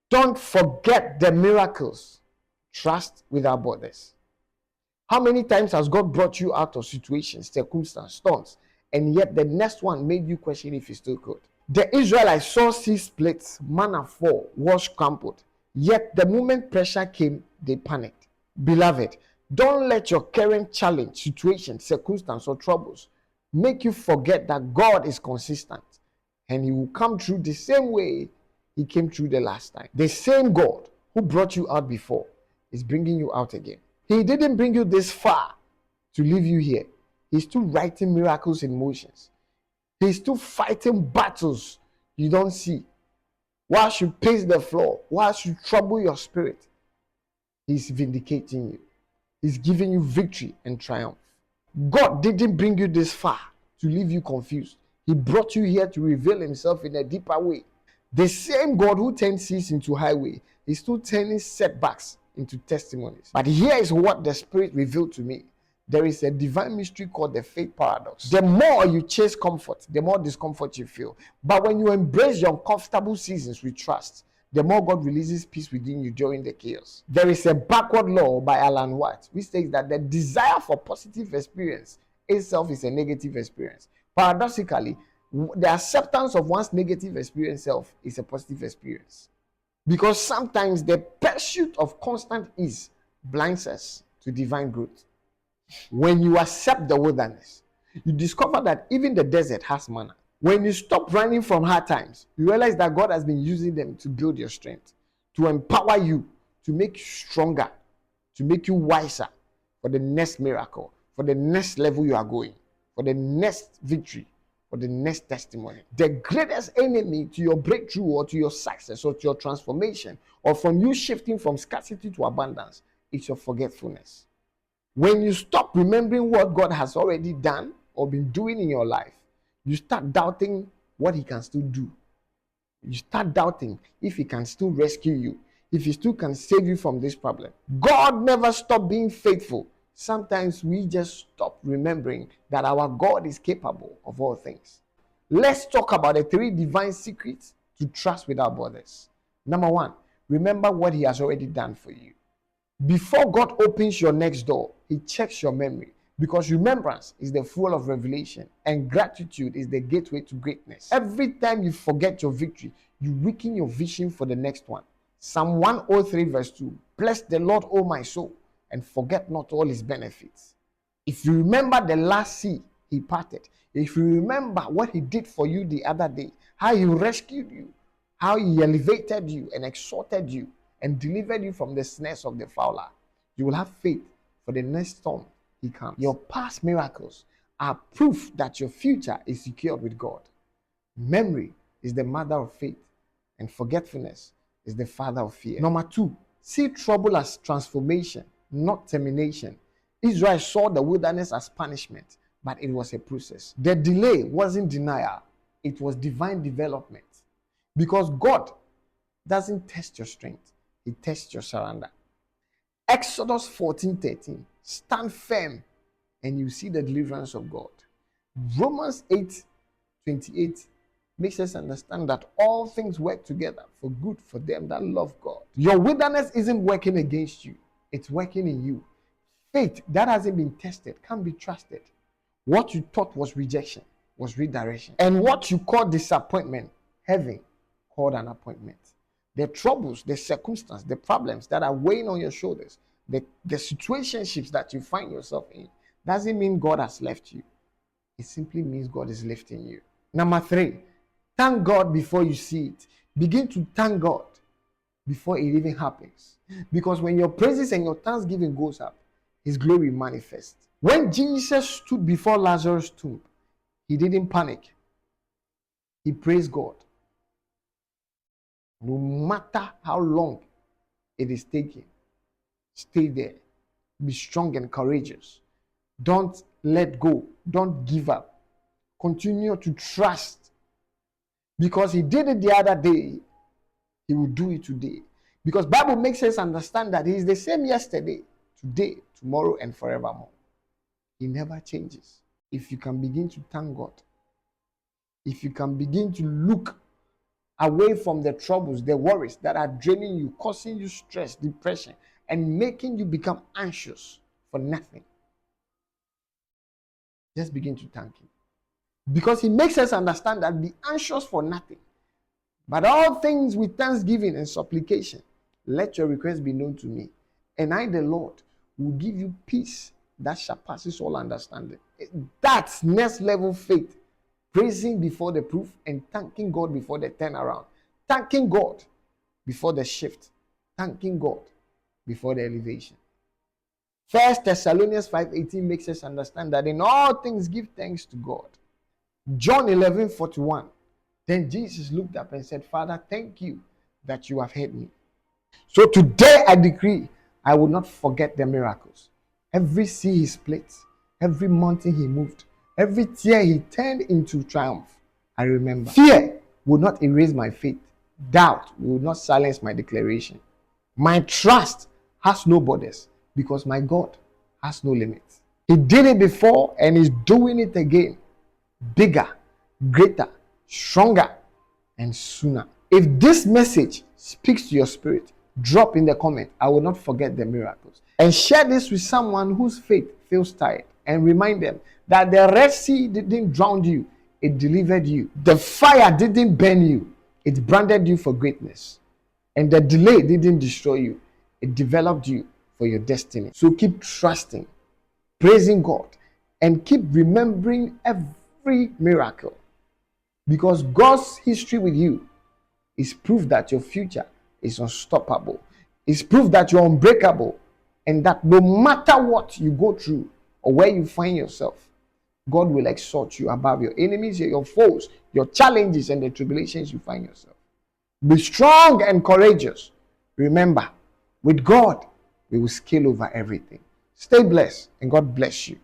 Don't forget the miracles. Trust without borders. How many times has God brought you out of situations, circumstances, storms, and yet the next one made you question if He still could? The Israelites saw sea splits, manna fall, was crumpled. Yet the moment pressure came, they panicked. Beloved, don't let your current challenge, situation, circumstance, or troubles make you forget that God is consistent and He will come through the same way He came through the last time. The same God who brought you out before is bringing you out again. He didn't bring you this far to leave you here. He's still writing miracles in motions. He's still fighting battles you don't see. Whilst you pace the floor, whilst you trouble your spirit, He's vindicating you. He's giving you victory and triumph. God didn't bring you this far to leave you confused. He brought you here to reveal Himself in a deeper way. The same God who turned seas into highway is still turning setbacks into testimonies. But here is what the Spirit revealed to me. There is a divine mystery called the faith paradox. The more you chase comfort, the more discomfort you feel. But when you embrace your uncomfortable seasons with trust, the more God releases peace within you during the chaos. There is a backward law by Alan Watts, which states that the desire for positive experience itself is a negative experience. Paradoxically, the acceptance of one's negative experience self is a positive experience. Because sometimes the pursuit of constant ease blinds us to divine growth. When you accept the wilderness, you discover that even the desert has manna. When you stop running from hard times, you realize that God has been using them to build your strength, to empower you, to make you stronger, to make you wiser for the next miracle, for the next level you are going, for the next victory, for the next testimony. The greatest enemy to your breakthrough or to your success or to your transformation or from you shifting from scarcity to abundance is your forgetfulness. When you stop remembering what God has already done or been doing in your life, you start doubting what He can still do. You start doubting if He can still rescue you, if He still can save you from this problem. God never stopped being faithful. Sometimes we just stop remembering that our God is capable of all things. Let's talk about the 3 divine secrets to trust without borders. Number 1, remember what He has already done for you. Before God opens your next door, He checks your memory, because remembrance is the fuel of revelation and gratitude is the gateway to greatness. Every time you forget your victory, you weaken your vision for the next one. Psalm 103 verse 2, bless the Lord, O my soul, and forget not all His benefits. If you remember the last sea He parted, if you remember what He did for you the other day, how He rescued you, how He elevated you and exalted you and delivered you from the snares of the fowler, you will have faith for the next storm He comes. Your past miracles are proof that your future is secured with God. Memory is the mother of faith, and forgetfulness is the father of fear. Number 2, see trouble as transformation, not termination. Israel saw the wilderness as punishment, but it was a process. The delay wasn't denial, it was divine development. Because God doesn't test your strength, He tests your surrender. Exodus 14:13, stand firm and you see the deliverance of God. Romans 8:28 makes us understand that all things work together for good for them that love God. Your wilderness isn't working against you, it's working in you. Faith that hasn't been tested can't be trusted. What you thought was rejection was redirection. And what you call disappointment, heaven called an appointment. The troubles, the circumstances, the problems that are weighing on your shoulders, the situationships that you find yourself in, doesn't mean God has left you. It simply means God is lifting you. Number 3, thank God before you see it. Begin to thank God before it even happens. Because when your praises and your thanksgiving goes up, His glory manifests. When Jesus stood before Lazarus' tomb, He didn't panic. He praised God. No matter how long it is taking, stay there. Be strong and courageous. Don't let go. Don't give up. Continue to trust. Because He did it the other day, He will do it today. Because Bible makes us understand that He is the same yesterday, today, tomorrow, and forevermore. He never changes. If you can begin to thank God, if you can begin to look away from the troubles, the worries that are draining you, causing you stress, depression, and making you become anxious for nothing. Just begin to thank him. Because he makes us understand that be anxious for nothing, but all things with thanksgiving and supplication, let your requests be known to me. And I, the Lord, will give you peace that surpasses all understanding. That's next level faith. Praising before the proof and thanking God before the turnaround. Thanking God before the shift. Thanking God before the elevation. 1 Thessalonians 5:18 makes us understand that in all things give thanks to God. John 11:41. Then Jesus looked up and said, Father, thank you that you have heard me. So today I decree, I will not forget the miracles. Every sea he split, every mountain he moved, every tear he turned into triumph. I remember. Fear will not erase my faith. Doubt will not silence my declaration. My trust has no borders because my God has no limits. He did it before and is doing it again. Bigger, greater, stronger, and sooner. If this message speaks to your spirit, drop in the comment, I will not forget the miracles. And share this with someone whose faith feels tired. And remind them that the Red Sea didn't drown you, it delivered you. The fire didn't burn you, it branded you for greatness. And the delay didn't destroy you, it developed you for your destiny. So keep trusting, praising God, and keep remembering every miracle. Because God's history with you is proof that your future is unstoppable. It's proof that you're unbreakable. And that no matter what you go through or where you find yourself, God will exalt you above your enemies, your foes, your challenges, and the tribulations you find yourself. Be strong and courageous. Remember, with God, we will scale over everything. Stay blessed and God bless you.